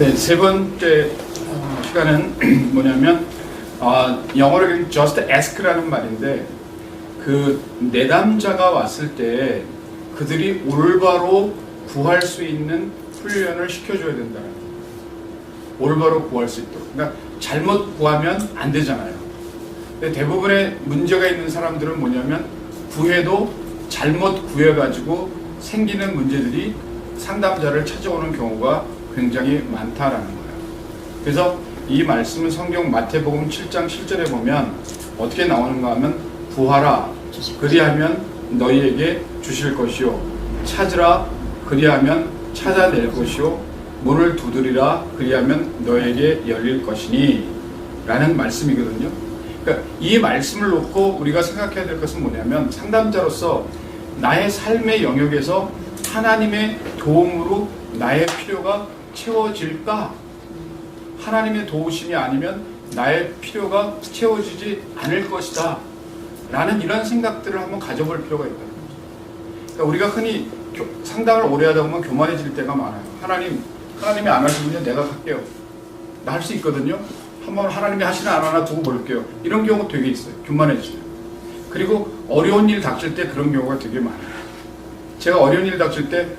네, 세 번째 시간은 뭐냐면 영어로 just ask라는 말인데 그 내담자가 왔을 때 그들이 올바로 구할 수 있는 훈련을 시켜줘야 된다는 거예요. 올바로 구할 수 있도록. 그러니까 잘못 구하면 안 되잖아요. 근데 대부분의 문제가 있는 사람들은 뭐냐면 구해도 잘못 구해가지고 생기는 문제들이 상담자를 찾아오는 경우가 굉장히 많다라는 거예요. 그래서 이 말씀은 성경 마태복음 7장 7절에 보면 어떻게 나오는가 하면 구하라 그리하면 너희에게 주실 것이요 찾으라 그리하면 찾아낼 것이요 문을 두드리라 그리하면 너에게 열릴 것이니 라는 말씀이거든요. 그러니까 이 말씀을 놓고 우리가 생각해야 될 것은 뭐냐면 상담자로서 나의 삶의 영역에서 하나님의 도움으로 나의 필요가 채워질까? 하나님의 도우심이 아니면 나의 필요가 채워지지 않을 것이다 라는 이런 생각들을 한번 가져볼 필요가 있다는 거죠. 그러니까 우리가 흔히 상담을 오래 하다 보면 교만해질 때가 많아요. 하나님이 안 하시면 내가 할게요. 나 할 수 있거든요. 한번 하나님이 하시나 안 하나 두고 볼게요. 이런 경우 되게 있어요. 교만해지죠. 그리고 어려운 일 닥칠 때 그런 경우가 되게 많아요. 제가 어려운 일 닥칠 때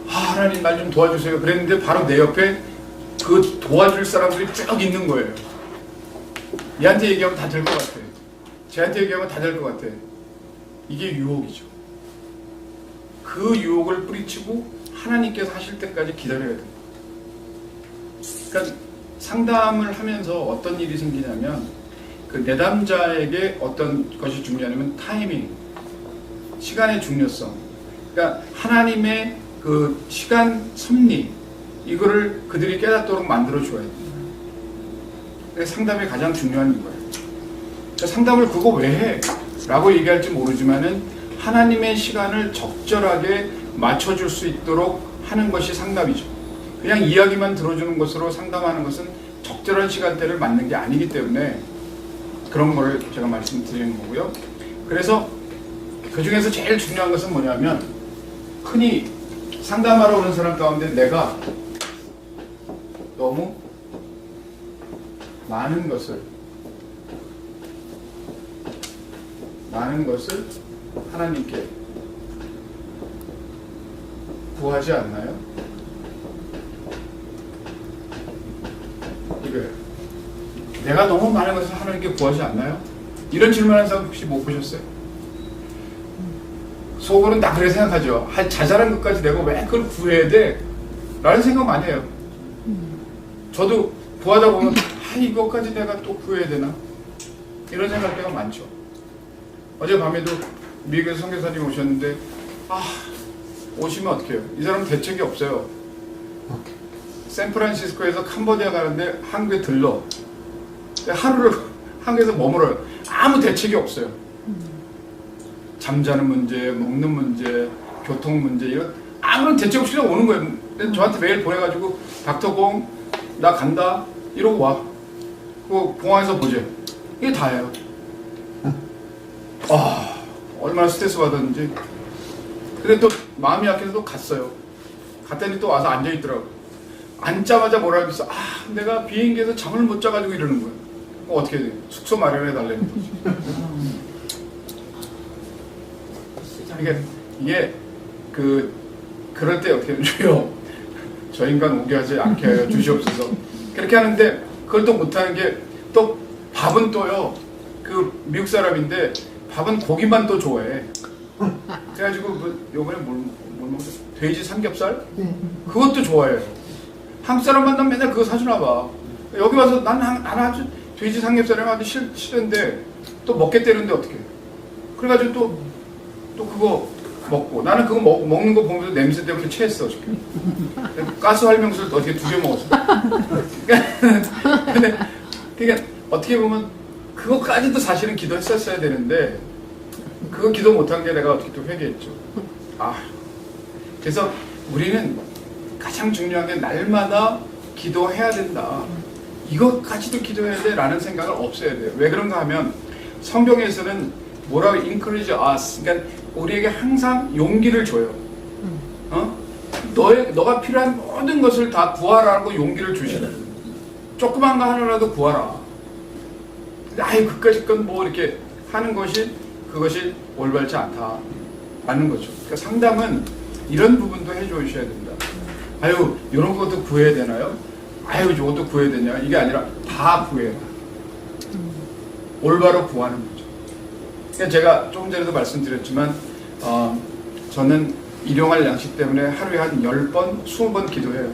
하나님 날 좀 도와주세요 그랬는데 바로 내 옆에 그 도와줄 사람들이 쭉 있는 거예요. 얘한테 얘기하면 다 될 것 같아. 쟤한테 얘기하면 다 될 것 같아. 이게 유혹이죠. 그 유혹을 뿌리치고 하나님께서 하실 때까지 기다려야 돼요. 그러니까 상담을 하면서 어떤 일이 생기냐면 그 내담자에게 어떤 것이 중요하냐면 타이밍, 시간의 중요성. 그러니까 하나님의 그 시간 섭리 이거를 그들이 깨닫도록 만들어 줘야 돼요. 그게 상담이 가장 중요한 거예요. 그러니까 상담을 그거 왜 해? 라고 얘기할지 모르지만은 하나님의 시간을 적절하게 맞춰줄 수 있도록 하는 것이 상담이죠. 그냥 이야기만 들어주는 것으로 상담하는 것은 적절한 시간대를 맞는 게 아니기 때문에 그런 거를 제가 말씀드리는 거고요. 그래서 그 중에서 제일 중요한 것은 뭐냐면 흔히 상담하러 오는 사람 가운데 내가 너무 많은 것을 하나님께 구하지 않나요? 이거예요. 내가 너무 많은 것을 하나님께 구하지 않나요? 이런 질문하는 사람 혹시 못 보셨어요? 속으로는 다 그렇게 생각하죠. 자잘한 것까지 내가 왜 그걸 구해야 돼? 라는 생각 많이 해요. 저도 구하다 보면 이것까지 내가 또 구해야 되나? 이런 생각할 때가 많죠. 어젯밤에도 미국에서 선교사님이 오셨는데 오시면 어떡해요? 이 사람은 대책이 없어요. 샌프란시스코에서 캄보디아 가는데 한국에 들러 하루를 한국에서 머물어요. 아무 대책이 없어요. 잠자는 문제, 먹는 문제, 교통 문제 이런 아무런 대책 없이 그냥 오는 거예요. 저한테 메일 보내가지고 닥터공 나 간다 이러고 와. 그 공항에서 보재. 이게 다예요. 얼마나 스트레스 받았는지. 근데 또 마음이 약해서 또 갔어요. 갔더니 또 와서 앉아있더라고. 앉자마자 뭐라 그랬어. 내가 비행기에서 잠을 못 자가지고 이러는 거예요. 어떻게 돼? 숙소 마련해 달라는 거지. 이게 그럴 때 어떻게 주요 저 인간 오게 하지 않게 하여 주시옵소서. 그렇게 하는데 그걸 또 못하는 게 또 밥은 또요. 그 미국 사람인데 밥은 고기만 또 좋아해. 그래가지고 요번에 뭘 먹었어? 돼지 삼겹살? 그것도 좋아해요. 한국 사람 만나면 맨날 그거 사주나 봐. 여기 와서 나는 아주 돼지 삼겹살이 아주 싫은데 또 먹겠다는데 어떡해. 그래가지고 또 그거 먹고 나는 그거 먹는 거 보면서 냄새 때문에 체했어. 가스 활명수를 어떻게 2개 먹었어. 근데 그러니까 어떻게 보면 그거까지도 사실은 기도했었어야 되는데 그거 기도 못한 게 내가 어떻게 또 회개했죠. 그래서 우리는 가장 중요한 게 날마다 기도해야 된다. 이것까지도 기도해야 돼 라는 생각을 없애야 돼요. 왜 그런가 하면 성경에서는 뭐라고 encourage us, 그러니까 우리에게 항상 용기를 줘요. 너가 필요한 모든 것을 다 구하라고 용기를 주시는. 조그만 거 하나라도 구하라. 아예 그까짓 건 뭐 이렇게 하는 것이 그것이 올바르지 않다. 라는 거죠. 그러니까 상담은 이런 부분도 해주셔야 된다. 아유, 이런 것도 구해야 되나요? 아유, 저것도 구해야 되냐? 이게 아니라 다 구해라. 올바로 구하는 거죠. 그러니까 제가 조금 전에도 말씀드렸지만, 저는 일용할 양식 때문에 하루에 한 10번, 20번 기도해요.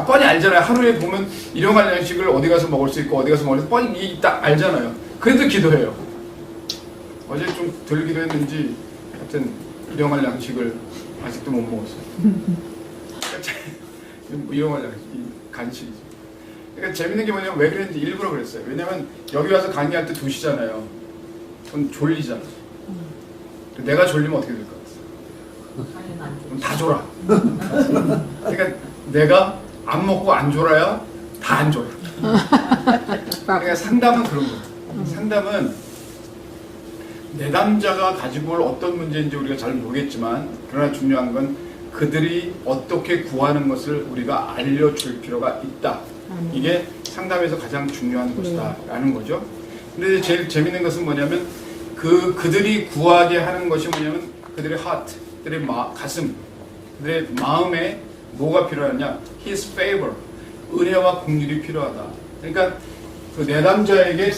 뻔히 알잖아요. 하루에 보면 일용할 양식을 어디 가서 먹을 수 있고, 어디 가서 먹을 수 있고, 뻔히 딱 알잖아요. 그래도 기도해요. 어제 좀 덜 기도했는지, 하여튼, 일용할 양식을 아직도 못 먹었어요. 일용할 양식, 간식이죠. 그러니까 재밌는 게 뭐냐면 왜 그랬는지 일부러 그랬어요. 왜냐면 여기 와서 강의할 때 2시잖아요. 그럼 졸리잖아. 내가 졸리면 어떻게 될 것 같아? 그럼 다 졸아. 그러니까 내가 안 먹고 안 졸아야 다 안 졸아. 그러니까 상담은 그런 거예요. 상담은 내담자가 가지고 올 어떤 문제인지 우리가 잘 모르겠지만 그러나 중요한 건 그들이 어떻게 구하는 것을 우리가 알려줄 필요가 있다. 이게 상담에서 가장 중요한 것이다 라는 거죠. 근데 제일 재밌는 것은 뭐냐면 그들이 구하게 하는 것이 뭐냐면 그들의 heart, 그들의 가슴, 그들의 마음에 뭐가 필요하냐? His favor, 은혜와 긍휼이 필요하다. 그러니까 그 내담자에게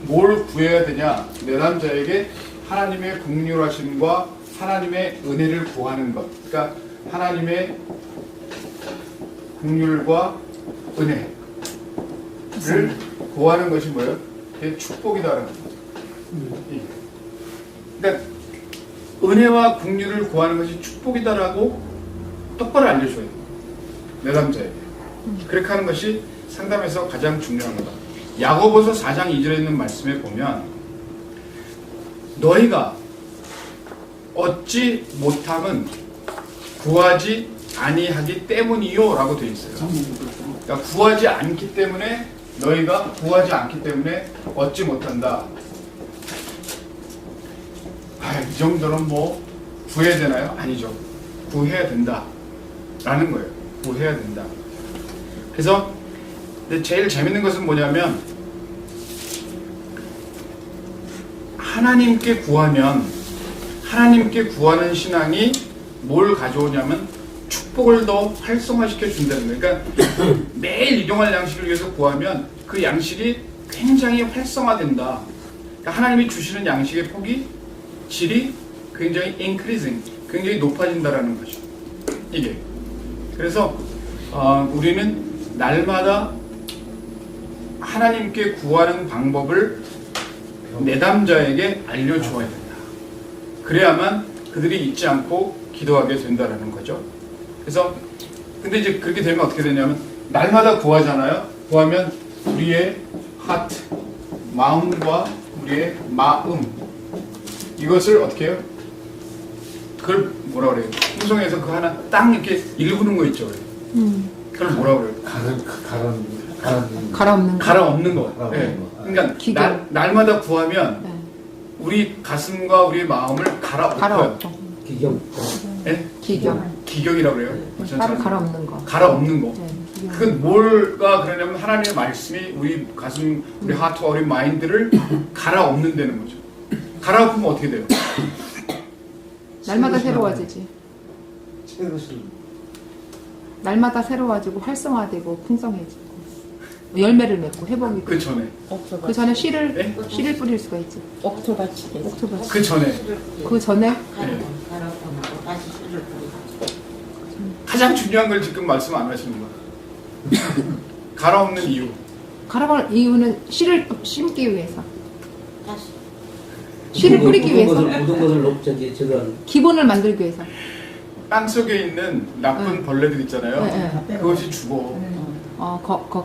뭘 구해야 되냐? 내담자에게 하나님의 긍휼하심과 하나님의 은혜를 구하는 것. 그러니까 하나님의 긍휼과 은혜를 구하는 것이 뭐예요? 그게 축복이다라는 거죠. 그러니까 은혜와 긍휼을 구하는 것이 축복이다라고 똑바로 알려줘야 돼요. 내담자에게. 그렇게 하는 것이 상담에서 가장 중요한 거다. 야고보서 4장 2절에 있는 말씀에 보면 너희가 얻지 못함은 구하지 아니하기 때문이요 라고 되어 있어요. 그러니까 구하지 않기 때문에 너희가 구하지 않기 때문에 얻지 못한다. 이 정도는 뭐 구해야 되나요? 아니죠. 구해야 된다 라는 거예요. 구해야 된다. 그래서 근데 제일 재밌는 것은 뭐냐면 하나님께 구하면 하나님께 구하는 신앙이 뭘 가져오냐면 축복을 더 활성화시켜 준다는 거예요. 그러니까 매일 일용할 양식을 위해서 구하면 그 양식이 굉장히 활성화된다. 그러니까 하나님이 주시는 양식의 폭이 질이 굉장히 increasing, 굉장히 높아진다라는 거죠. 이게. 그래서 우리는 날마다 하나님께 구하는 방법을 내담자에게 알려주어야 된다. 그래야만 그들이 잊지 않고 기도하게 된다라는 거죠. 그래서 근데 이제 그렇게 되면 어떻게 되냐면 날마다 구하잖아요. 구하면 우리의 하트, 마음과 우리의 마음 이것을 어떻게 해요? 그걸 뭐라 그래요? 풍성에서 그 하나 딱 이렇게 일구는 거 있죠. 그걸 뭐라 그래요? 갈아 없는 거. 네. 그러니까 날마다 구하면 네. 우리 가슴과 우리 마음을 갈아 엎어요. 기경. 네? 기경이라고 그래요. 따로 갈아 없는 거. 갈아 없는 거. 네, 그건 뭘가 그러냐면 하나님의 말씀이 우리 가슴, 우리 하트와 우리 마인드를 갈아 엎는다는 거죠. 갈아 엎으면 어떻게 돼요? 날마다 새로워지지. 날마다 새로워지고 활성화되고 풍성해지고 열매를 맺고 회복이 되고. 그 전에 씨를 네? 씨를 뿌릴 수가 있지. 옥토바치. 그 전에 네. 다시 씨를 뿌리고. 가장 중요한 걸 지금 말씀 안 하시는 거예요. 갈아 없는 이유. 갈아갈 이유는 씨를 심기 위해서. 다시. 씨를 뿌리기 위해서. 모든 것을 높여지 기본을 만들기 위해서. 땅 속에 있는 나쁜 벌레들 있잖아요. 네. 그것이 죽어.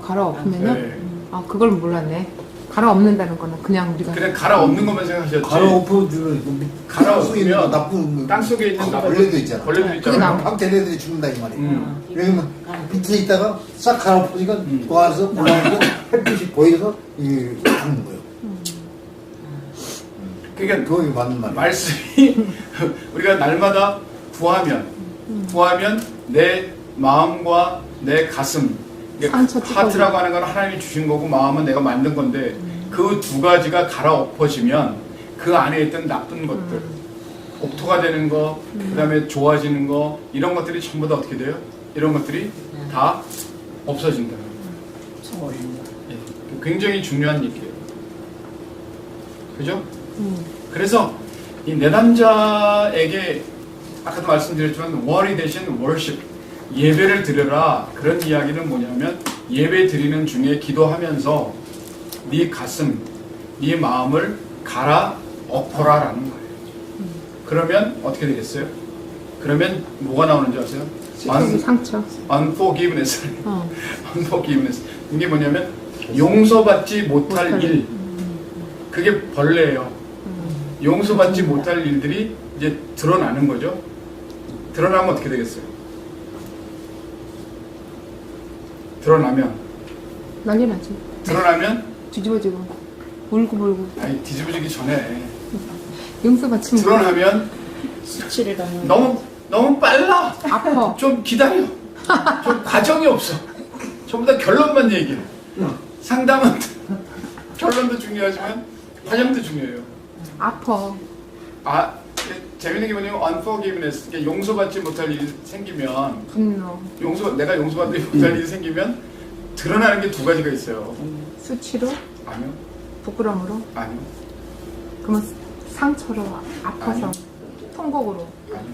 갈아 엎으면은 네. 그걸 몰랐네. 갈아 엎는다는 거는 그냥 우리가 그냥 갈아 엎는 것만 생각하셨지. 갈아 엎으면 나쁜 땅 속에 있는 나쁜 벌레도 있잖아. 벌레들 그게 있잖아요. 박테리아들이 죽는다 이 말이야. 왜냐면 밑에 있다가 싹 갈아엎으니까 와서 올라오고 햇빛이 보여서 죽는 거예요. 그러니까 그게 맞는 말이야. 말씀이 우리가 날마다 구하면 구하면 내 마음과 내 가슴, 이게 상처 하트라고 하는 건 하나님이 주신 거고 마음은 내가 만든 건데 그 두 가지가 갈아엎어지면 그 안에 있던 나쁜 것들, 옥토가 되는 거, 그 다음에 좋아지는 거, 이런 것들이 전부 다 어떻게 돼요? 이런 것들이 다 없어진다. 예, 굉장히 중요한 얘기예요. 그죠? 그래서 이 내담자에게 아까도 말씀드렸지만 worry 대신 worship, 예배를 드려라. 그런 이야기는 뭐냐면 예배 드리는 중에 기도하면서 네 가슴, 네 마음을 갈아엎어라라는 거예요. 그러면 어떻게 되겠어요? 그러면 뭐가 나오는 줄 아세요? 상처. unforgiveness. unforgiveness. 이게 뭐냐면 용서받지 못할 일. 그게 벌레예요. 용서받지 못할 일들이 이제 드러나는 거죠. 드러나면 어떻게 되겠어요? 드러나면 난리 나지. 드러나면 뒤집어지고 울고불고. 아니 뒤집어지기 전에 용서받지 못. 드러나면 수치를 당하는 너무 빨라. 아파. 좀 기다려. 좀 과정이 없어. 전부 다 결론만 얘기해. 상담은 결론도 중요하지만 과정도 중요해요. 아파. 재밌는 게 뭐냐면 unforgiveness, 그러니까 용서받지 못할 일이 생기면 분노. 내가 용서받지 못할 일이 생기면 드러나는 게 두 가지가 있어요. 수치로? 아니요. 부끄러움으로? 아니요. 그러면 상처로 아파서 아니요. 통곡으로. 아니요.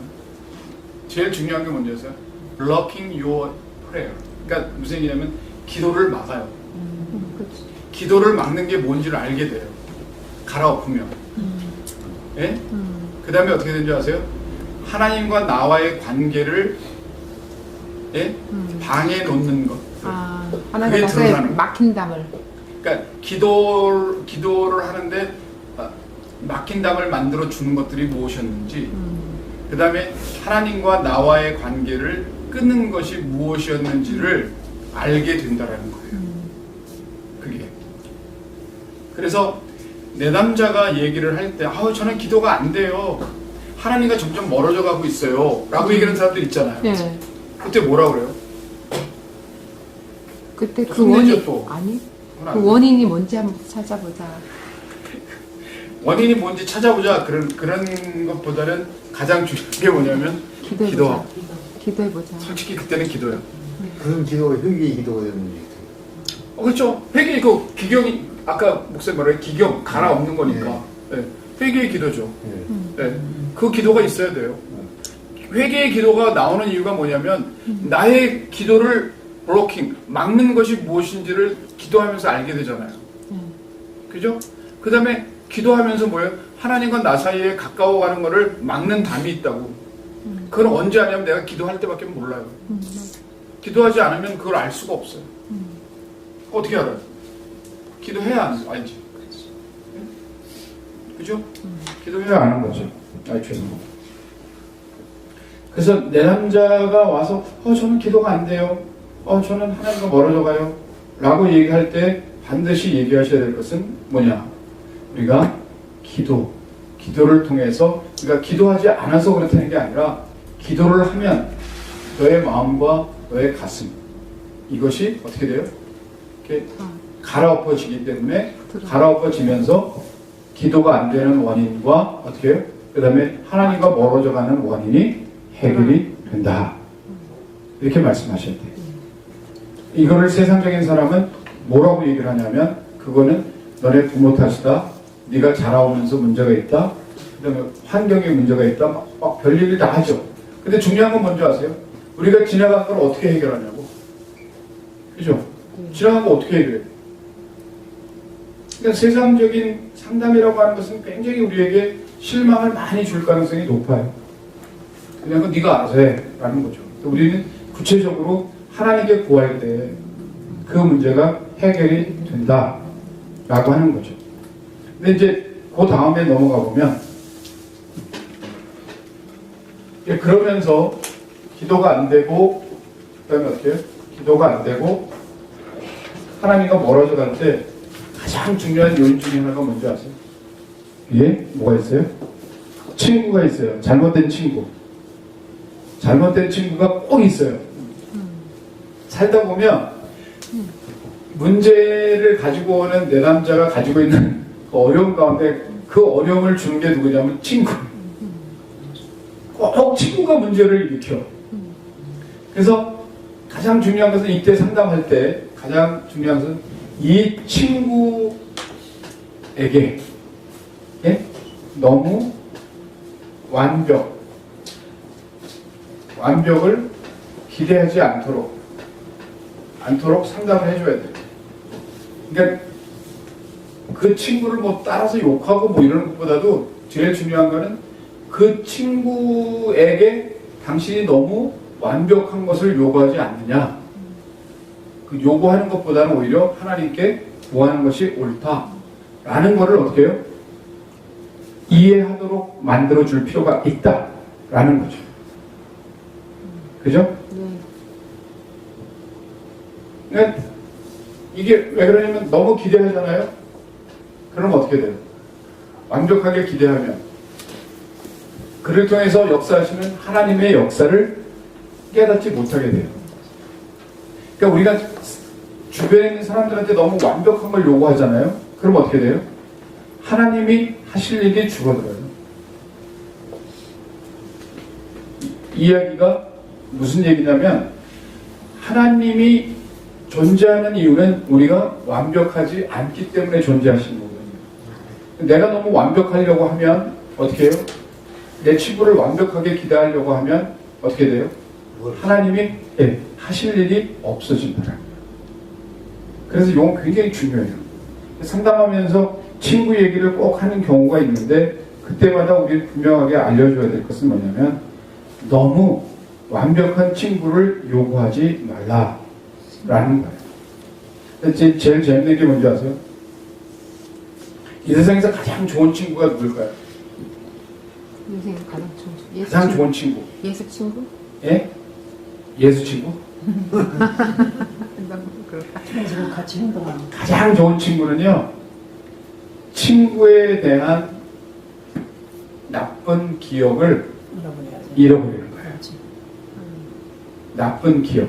제일 중요한 게 뭔지 아세요? blocking your prayer. 그러니까 무슨 얘기냐면 기도를 막아요. 그렇지. 기도를 막는 게 뭔지를 알게 돼요. 갈아엎으면. 예? 그 다음에 어떻게 되는지 아세요? 하나님과 나와의 관계를 방해 놓는 것. 하나님 나서의 막힌 담을. 그러니까 기도를 하는데 막힌 담을 만들어 주는 것들이 무엇이었는지, 그 다음에 하나님과 나와의 관계를 끊는 것이 무엇이었는지를 알게 된다라는 거예요. 그게. 그래서 내담자가 얘기를 할 때, 저는 기도가 안 돼요. 하나님과 점점 멀어져 가고 있어요. 라고 얘기하는 사람들 있잖아요. 네. 그때 뭐라 그래요? 그때 그 혼내죠, 원인 또. 아니? 그건 안 그 돼요. 원인이 뭔지 한번 찾아보자. 원인이 뭔지 찾아보자. 그런 것보다는 가장 중요한 게 뭐냐면 기도하고. 기도해보자. 솔직히 그때는 기도예요. 그런 기도가 회개의 기도가 되는 거지. 그렇죠. 회개 기경이 아까 목사님 말한 기경 갈아엎는 거니까. 네. 회개의 기도죠. 네. 그 기도가 있어야 돼요. 회개의 기도가 나오는 이유가 뭐냐면 나의 기도를 블로킹, 막는 것이 무엇인지를 기도하면서 알게 되잖아요. 그죠? 그 다음에 기도하면서 뭐예요? 하나님과 나 사이에 가까워가는 것을 막는 담이 있다고. 그건 언제 하냐면 내가 기도할 때밖에 몰라요. 기도하지 않으면 그걸 알 수가 없어요. 어떻게 알아요? 기도해야 알지. 그죠? 기도해야 아는 거죠. 죄송합니다. 그래서 내담자가 와서 저는 기도가 안 돼요. 저는 하나님과 멀어져 가요. 라고 얘기할 때 반드시 얘기하셔야 될 것은 뭐냐? 우리가 기도를 통해서, 우리가 기도하지 않아서 그렇다는 게 아니라 기도를 하면 너의 마음과 너의 가슴, 이것이 어떻게 돼요? 이렇게 갈아엎어지기 때문에 갈아엎어지면서 기도가 안 되는 원인과 어떻게 해요? 그 다음에 하나님과 멀어져 가는 원인이 해결이 된다. 이렇게 말씀하셔야 돼요. 이거를 세상적인 사람은 뭐라고 얘기를 하냐면 그거는 너네 부모 탓이다. 네가 자라오면서 문제가 있다. 그 다음에 환경에 문제가 있다. 막 별일을 다 하죠. 근데 중요한 건 뭔지 아세요? 우리가 지나간 걸 어떻게 해결하냐고. 그죠? 지나간 거 어떻게 해결해요? 그러니까 세상적인 상담이라고 하는 것은 굉장히 우리에게 실망을 많이 줄 가능성이 높아요. 그냥 그건 네가 알아서 해 라는 거죠. 우리는 구체적으로 하나님께 구할 때 그 문제가 해결이 된다 라고 하는 거죠. 근데 이제 그 다음에 넘어가 보면 그러면서 기도가 안 되고 그 다음에 어떻게 해요? 기도가 안 되고 하나님과 멀어져 갈 때 가장 중요한 요인 중에 하나가 뭔지 아세요? 뭐가 있어요? 친구가 있어요. 잘못된 친구. 잘못된 친구가 꼭 있어요. 살다 보면 문제를 가지고 오는 내담자가 가지고 있는 그 어려움 가운데 그 어려움을 주는 게 누구냐면 친구. 꼭 친구가 문제를 일으켜. 그래서 가장 중요한 것은 이때 상담할 때 가장 중요한 것은 이 친구에게 너무 완벽을 기대하지 않도록 상담을 해줘야 돼요. 그러니까 그 친구를 뭐 따라서 욕하고 뭐 이러는 것보다도 제일 중요한 거는 그 친구에게 당신이 너무 완벽한 것을 요구하지 않느냐. 그 요구하는 것보다는 오히려 하나님께 구하는 것이 옳다라는 것을 어떻게 해요? 이해하도록 만들어줄 필요가 있다라는 거죠. 그죠? 그러니까 이게 왜 그러냐면 너무 기대하잖아요. 그럼 어떻게 돼요? 완벽하게 기대하면 그를 통해서 역사하시는 하나님의 역사를 깨닫지 못하게 돼요. 그러니까 우리가 주변에 있는 사람들한테 너무 완벽한 걸 요구하잖아요. 그럼 어떻게 돼요? 하나님이 하실 일이 줄어들어요. 이 이야기가 무슨 얘기냐면 하나님이 존재하는 이유는 우리가 완벽하지 않기 때문에 존재하시는 거거든요. 내가 너무 완벽하려고 하면 어떻게 해요? 내 친구를 완벽하게 기대하려고 하면 어떻게 돼요? 하나님이 하실 일이 없어진다는 거예요. 그래서 이건 굉장히 중요해요. 상담하면서 친구 얘기를 꼭 하는 경우가 있는데 그때마다 우리 분명하게 알려줘야 될 것은 뭐냐면 너무 완벽한 친구를 요구하지 말라라는 거예요. 제일 재밌는 게 뭔지 아세요? 이 세상에서 가장 좋은 친구가 누굴까요? 인생에 가장 좋은 친구. 예수 가장 친구. 좋은 친구. 예수 친구? 예? 예수 친구? 그럴까? 지금 같이 행동하는 거. 가장 좋은 친구는요, 친구에 대한 나쁜 기억을 잃어버리는 거예요. 나쁜 기억.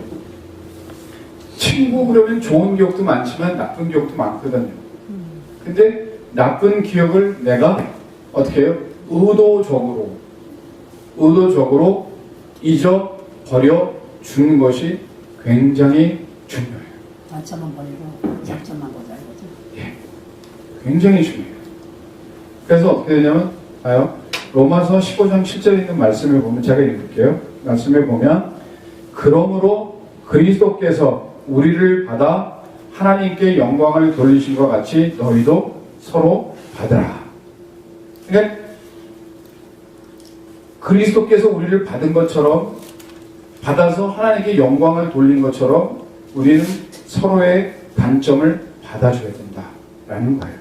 친구 그러면 좋은 기억도 많지만 나쁜 기억도 많거든요. 근데 나쁜 기억을 내가 어떻게 해요? 의도적으로 잊어버려 주는 것이 굉장히 중요해요. 단점만 버리고 장점만 보자 이거죠. 예, 굉장히 중요해요. 그래서 어떻게 되냐면 봐요. 로마서 15장 7절에 있는 말씀을 보면 제가 읽을게요. 말씀에 보면 그러므로 그리스도께서 우리를 받아 하나님께 영광을 돌리신 것 같이 너희도 서로 받으라. 그러니까 그리스도께서 우리를 받은 것처럼 받아서 하나님께 영광을 돌린 것처럼 우리는 서로의 단점을 받아줘야 된다라는 거예요.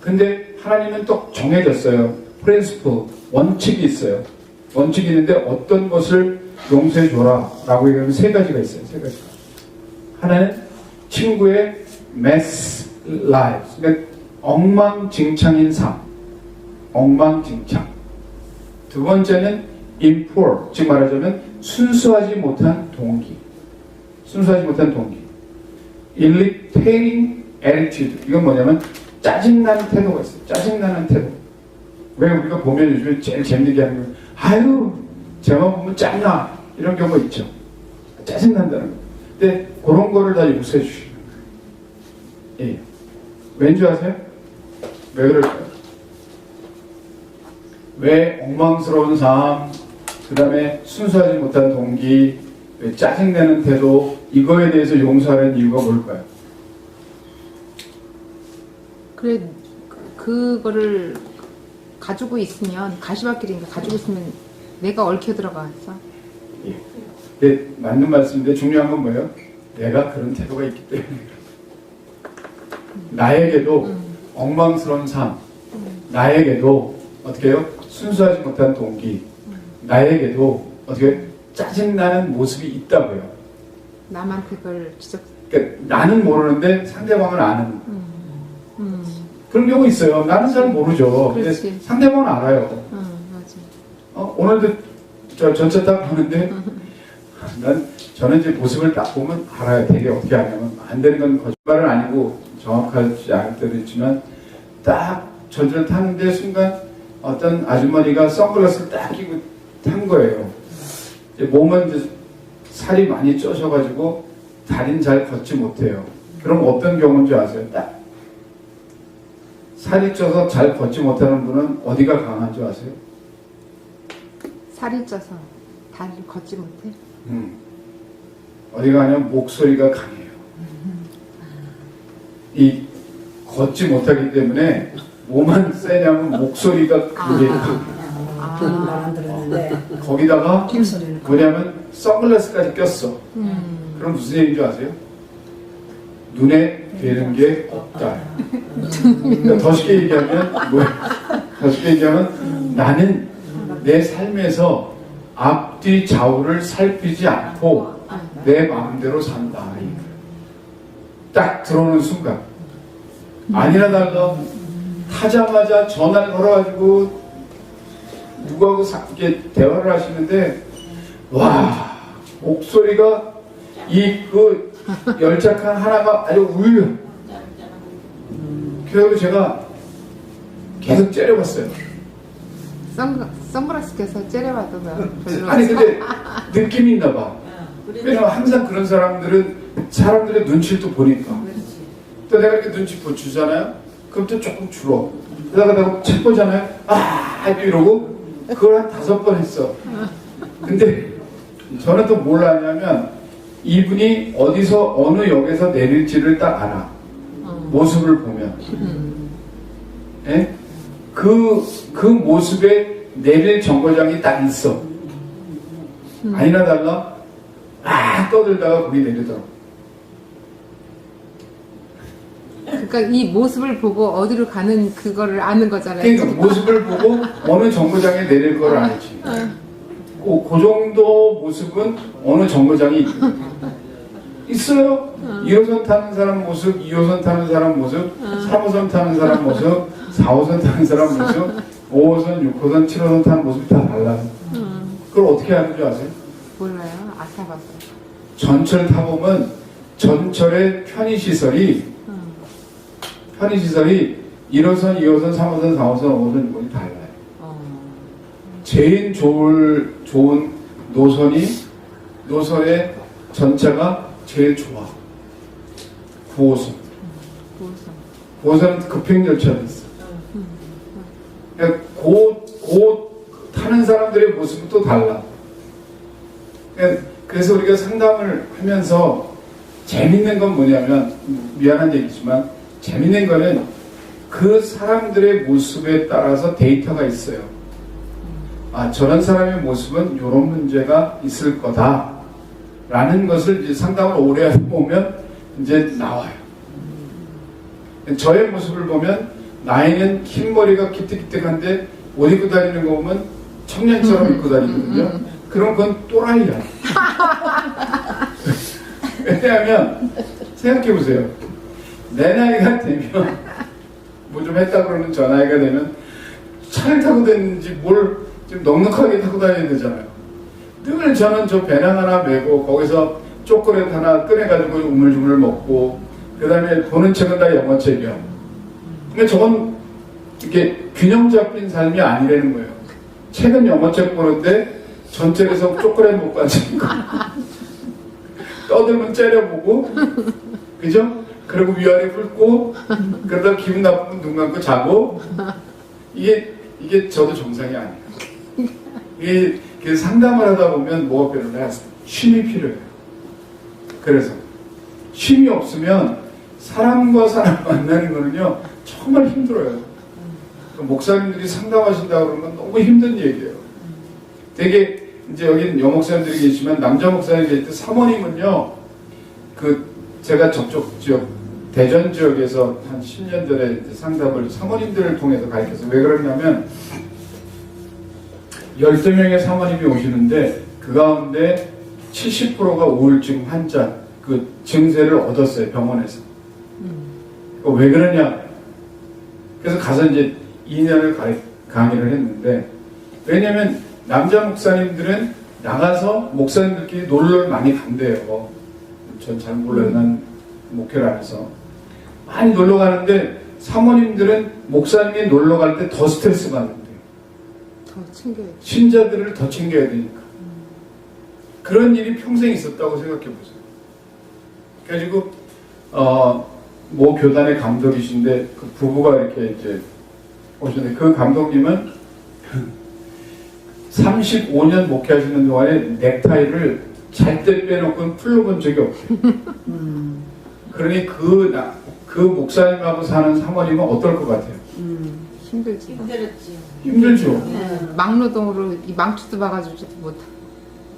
근데 하나님은 또 정해졌어요. 프린시플, 원칙이 있어요. 원칙이 있는데 어떤 것을 용서해줘라 라고 얘기하면 세 가지가 있어요. 세 가지가. 하나는 친구의 mess lives, 그러니까 엉망진창인 삶. 엉망진창. 두 번째는 impure, 즉 말하자면 순수하지 못한 동기. 순수하지 못한 동기. irritating attitude. 이건 뭐냐면 짜증나는 태도가 있어요. 짜증나는 태도. 왜 우리가 보면 요즘에 제일 재밌게 하는 거 아유 쟤만 보면 짱나 이런 경우가 있죠. 짜증난다는 거. 근데 그런 거를 다 용서해 주시는 거예요. 예. 왠지 아세요? 왜 그럴까요? 왜 엉망스러운 삶, 그 다음에 순수하지 못한 동기, 왜 짜증내는 태도, 이거에 대해서 용서하는 이유가 뭘까요? 그래 그거를 가지고 있으면 가시밭길이니까 가지고 있으면 내가 얽혀 들어가서 예. 네, 맞는 말씀인데 중요한 건 뭐예요? 내가 그런 태도가 있기 때문에 나에게도 엉망스러운 삶, 나에게도 어떻게 해요? 순수하지 못한 동기, 나에게도 어떻게 짜증나는 모습이 있다고요. 남한테 그걸 지적. 그러니까 나는 모르는데 상대방은 아는 그런 경우 있어요. 나는 잘 모르죠. 근데 그렇지. 상대방은 알아요. 맞아. 오늘도 저 전체 딱 보는데 저는 이제 모습을 딱 보면 알아요. 되게 어떻게 하냐면 안 되는 건 거짓말은 아니고 정확하지 않을 때도 있지만 딱 전철 타는데 순간 어떤 아주머니가 선글라스를 딱 끼고 탄 거예요. 이제 몸은 이제 살이 많이 쪄셔가지고 다리는 잘 걷지 못해요. 그럼 어떤 경우인 줄 아세요? 딱 살이 쪄서 잘 걷지 못하는 분은 어디가 강한 줄 아세요? 살이 쪄서 다리를 걷지 못해. 어디가 하냐면 목소리가 강해요. 이 걷지 못하기 때문에 뭐만 세냐면 목소리가 그게 저는 말 안 들었는데 거기다가 목소리는 뭐냐면 선글라스까지 꼈어. 그럼 무슨 얘기인 줄 아세요? 눈에 뵈는 게 없다. 그러니까 더 쉽게 얘기하면 더 쉽게 얘기하면 나는 내 삶에서 앞뒤 좌우를 살피지 않고 내 마음대로 산다. 딱 들어오는 순간 아니나 달라 타자마자 전화를 걸어가지고 누구하고 이렇게 대화를 하시는데 와 목소리가 이 그 열작한 하나가 아주 울려. 그래서 제가 계속 째려봤어요. 선글라스 껴서 째려봐도 별로. 아니 근데 느낌이 있나 봐. 왜냐면 항상 그런 사람들의 눈치를 또 보니까. 또 내가 이렇게 눈치 주잖아요. 그럼 또 조금 줄어. 그러다가 내가 책 보잖아요. 이러고 그걸 한 5번 했어. 근데 저는 또 뭘 하냐면 이분이 어디서 어느 역에서 내릴지를 딱 알아. 모습을 보면. 예? 그 모습에 내릴 정거장이 딱 있어. 아니나 달라 떠들다가 거기 내리더라고. 그러니까 이 모습을 보고 어디로 가는 그거를 아는 거잖아요. 그러니까 모습을 보고 어느 정거장에 내릴 걸 알지. 그 정도 모습은 어느 정거장이 있어요. 1호선 타는 사람 모습, 2호선 타는 사람 모습, 3호선 타는 사람 모습, 4호선 타는 사람 모습, 5호선, 6호선, 7호선 타는 모습이 다 달라요. 그걸 어떻게 하는 줄 아세요? 몰라요. 안 타봤어요. 전철 타보면 전철의 편의시설이 1호선, 2호선, 3호선, 4호선, 5호선 이건 달라요. 제일 좋은 노선의 전차가 제일 좋아. 9호선. 9호선은 급행열차도 있어. 그러니까 타는 사람들의 모습은 또 달라. 그래서 우리가 상담을 하면서 재밌는 건 뭐냐면, 미안한 얘기지만, 재밌는 거는 그 사람들의 모습에 따라서 데이터가 있어요. 저런 사람의 모습은 이런 문제가 있을 거다. 라는 것을 이제 상담을 오래 보면 이제 나와요. 저의 모습을 보면 나이는 흰머리가 기특기특한데 옷 입고 다니는 거 보면 청년처럼 입고 다니거든요. 그럼 그건 또라이야. 왜냐하면 생각해보세요. 내 나이가 되면 뭐 좀 했다 그러는 저 나이가 되면 차를 타고 다니는지 뭘 좀 넉넉하게 타고 다녀야 되잖아요. 늘 저는 저 배낭 하나 메고 거기서 초콜릿 하나 꺼내가지고 우물쭈물 먹고 그 다음에 보는 책은 다 영어책이야. 근데 저건 이렇게 균형 잡힌 삶이 아니라는 거예요. 책은 영어책 보는데 전철에서 초콜릿 먹고 앉으니고 떠들면 째려보고 그죠? 그리고 위아래 훑고 그러다 기분 나쁘면 눈 감고 자고 이게 저도 정상이 아니에요. 이게 상담을 하다 보면 뭐가 필요해? 쉼이 필요해요. 그래서 쉼이 없으면 사람과 사람 만나는 거는요 정말 힘들어요. 목사님들이 상담하신다고 그러면 너무 힘든 얘기예요. 되게 이제 여기는 여목사님들이 계시지만 남자 목사님 계실 때 사모님은요 제가 저쪽 지역 대전 지역에서 한 10년 전에 상담을 사모님들을 통해서 가르쳐서 왜 그러냐면 12명의 사모님이 오시는데 그 가운데 70%가 우울증 환자 그 증세를 얻었어요. 병원에서. 왜 그러냐? 그래서 가서 이제 2년을 강의를 했는데 왜냐면 남자 목사님들은 나가서 목사님들끼리 놀러를 많이 간대요. 전 잘 몰라요. 난 목회를 안 해서. 많이 놀러 가는데 사모님들은 목사님이 놀러 갈 때 더 스트레스 받는데요. 더 챙겨야 돼. 신자들을 더 챙겨야 되니까. 그런 일이 평생 있었다고 생각해 보세요. 그래가지고 모 교단의 감독이신데 그 부부가 이렇게 이제 오셨는데 그 감독님은 35년 목회하시는 동안에 넥타이를 잘 때 빼놓고는 풀러본 적이 없어요. 그러니 그 목사님하고 사는 사모님은 어떨 것 같아요? 힘들지. 힘들었지. 힘들죠. 막노동으로 이 망치도 박아주지도 못하고.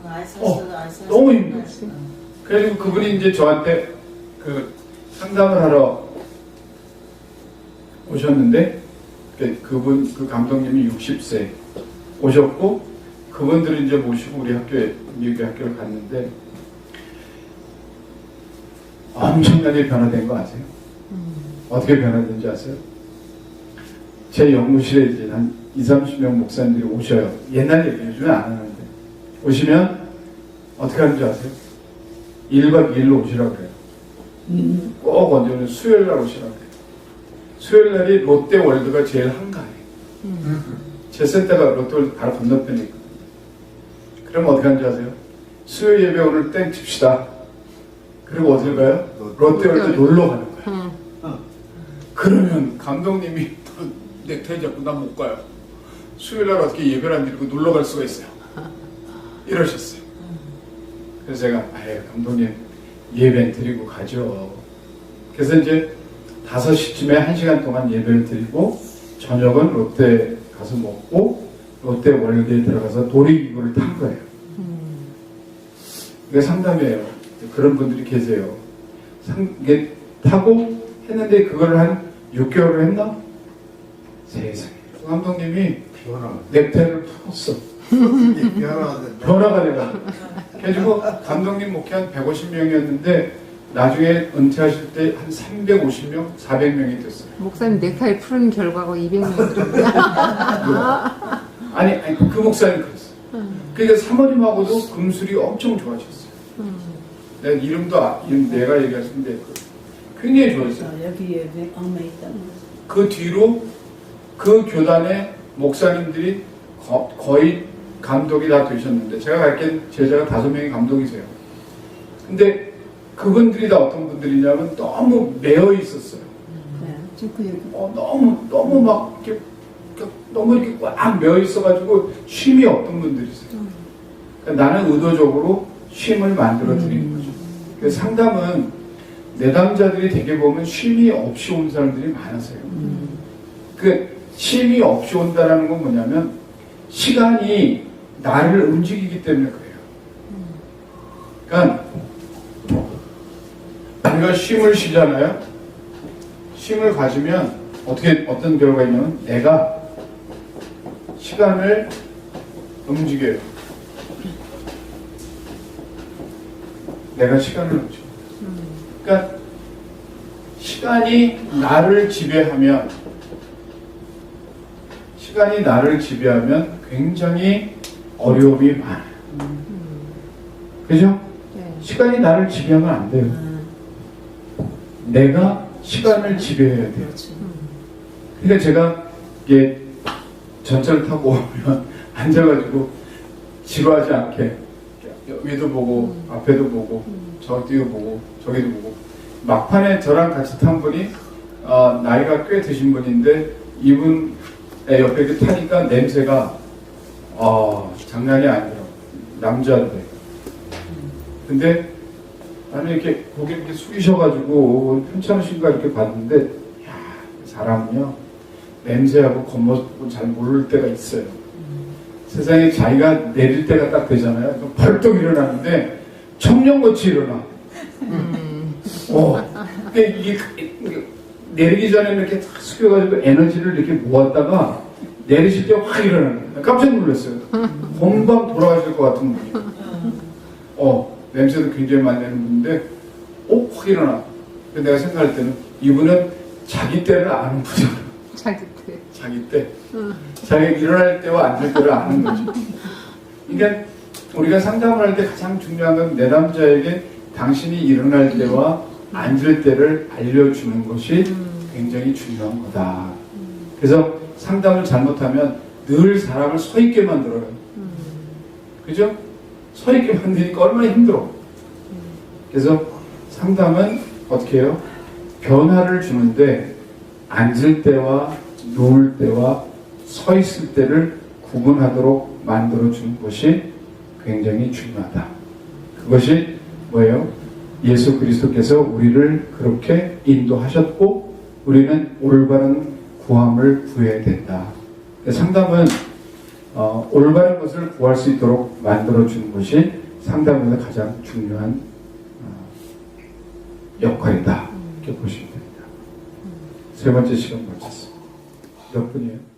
안 썼어도 안 썼어. 너무 힘들었어요. 그래가지고 그분이 이제 저한테 그 상담을 하러 오셨는데 그 감독님이 60세 오셨고 그분들을 이제 모시고 우리 미국의 학교를 갔는데 엄청나게 변화된 거 아세요? 어떻게 변화된지 아세요? 제 연구실에 이제 한 20-30명 목사님들이 오셔요. 옛날 얘기 요즘에 안 하는데 오시면 어떻게 하는지 아세요? 1박 2일로 오시라고 그래요. 꼭 언제는 수요일 날 오시라고 그래요. 수요일 날이 롯데월드가 제일 한가해요. 제 센터가 롯데월드 바로 건너편에 있거든요. 그럼 어떻게 하는지 아세요? 수요 예배 오늘 땡 칩시다. 그리고 어딜 가요? 롯데월드 놀러 가는 거예요. 그러면 감독님이 넥타이 잡고 난 못 가요. 수요일 날 어떻게 예배를 안 드리고 놀러 갈 수가 있어요. 이러셨어요. 그래서 제가 아예 감독님 예배 드리고 가죠. 그래서 이제 5시쯤에 1시간 동안 예배를 드리고 저녁은 롯데 가서 먹고 롯데 월드에 들어가서 놀이기구를 탄 거예요. 이게 상담이에요. 그런 분들이 계세요. 이게 타고 했는데 그걸 한 6개월을 했나? 세상에. 감독님이 넥타이를 풀었어. 변화가 돼가. 그래가지고 감독님 목회 한 150명이었는데 나중에 은퇴하실 때 한 350명, 400명이 됐어요. 목사님 넥타이 푸른 결과가 200명 들었어요. 아니 그 목사님 그랬어. 그러니까 사모님하고도 금술이 엄청 좋아졌어요. 내가 이름 내가 얘기했는데 굉장히 좋았어요. 여기에 엄마 있다. 그 뒤로 그 교단의 목사님들이 거의 감독이 다 되셨는데 제가 가르친 제자가 5명이 감독이세요. 근데 그분들이 다 어떤 분들이냐면 너무 매여 있었어요. 너무 막 이렇게 너무 이렇게 꽉 매여 있어가지고 쉼이 없던 분들이세요. 그러니까 나는 의도적으로 쉼을 만들어 드리는 거죠. 그래서 상담은 내담자들이 되게 보면 쉼이 없이 온 사람들이 많으세요. 그 쉼이 없이 온다라는 건 뭐냐면 시간이 나를 움직이기 때문에 그래요. 그러니까 우리가 쉼을 쉬잖아요. 쉼을 가지면 어떤 결과가 있냐면 내가 시간을 움직여요. 내가 시간을 움직여요. 그러니까 시간이 나를 지배하면 굉장히 어려움이 많아요. 그죠? 네. 시간이 나를 지배하면 안 돼요. 내가 시간을 지배해야 돼요. 그러니까 제가 이게 전철 타고 오면 앉아가지고 지루하지 않게 위도 보고 앞에도 보고 저기도 보고 저기도 보고 막판에 저랑 같이 탄 분이 나이가 꽤 드신 분인데 이분 옆에 이렇게 타니까 냄새가 장난이 아니더라고요. 남자인데. 근데 나는 이렇게 고개 이렇게 숙이셔가지고 괜찮으신가 이렇게 봤는데 야, 사람은요 냄새하고 겉모습을 잘 모를 때가 있어요. 세상에 자기가 내릴 때가 딱 되잖아요. 벌떡 일어나는데 청년같이 일어나. 이게 내리기 전에는 이렇게 탁 숙여가지고 에너지를 이렇게 모았다가 내리실 때 확 일어나는 거예요. 깜짝 놀랐어요. 금방 돌아가실 것 같은 분이에요. 냄새도 굉장히 많이 나는 분인데, 확 일어나. 근데 내가 생각할 때는 이분은 자기 때를 아는 분이에요. 자기 때. 자기 때. 자기가 일어날 때와 앉을 때를 아는 거죠. 그러니까 우리가 상담을 할 때 가장 중요한 건 내담자에게 당신이 일어날 때와 앉을 때를 알려주는 것이 굉장히 중요한 거다. 그래서 상담을 잘못하면 늘 사람을 서 있게 만들어요. 그죠? 서 있게 만드니까 얼마나 힘들어. 그래서 상담은 어떻게 해요? 변화를 주는데 앉을 때와 누울 때와 서 있을 때를 구분하도록 만들어주는 것이 굉장히 중요하다. 그것이 뭐예요? 예수 그리스도께서 우리를 그렇게 인도하셨고 우리는 올바른 구함을 구해야 된다. 상담은 올바른 것을 구할 수 있도록 만들어주는 것이 상담에서 가장 중요한 역할이다. 이렇게 보시면 됩니다. 세 번째 시간 마쳤습니다. 몇 분이에요?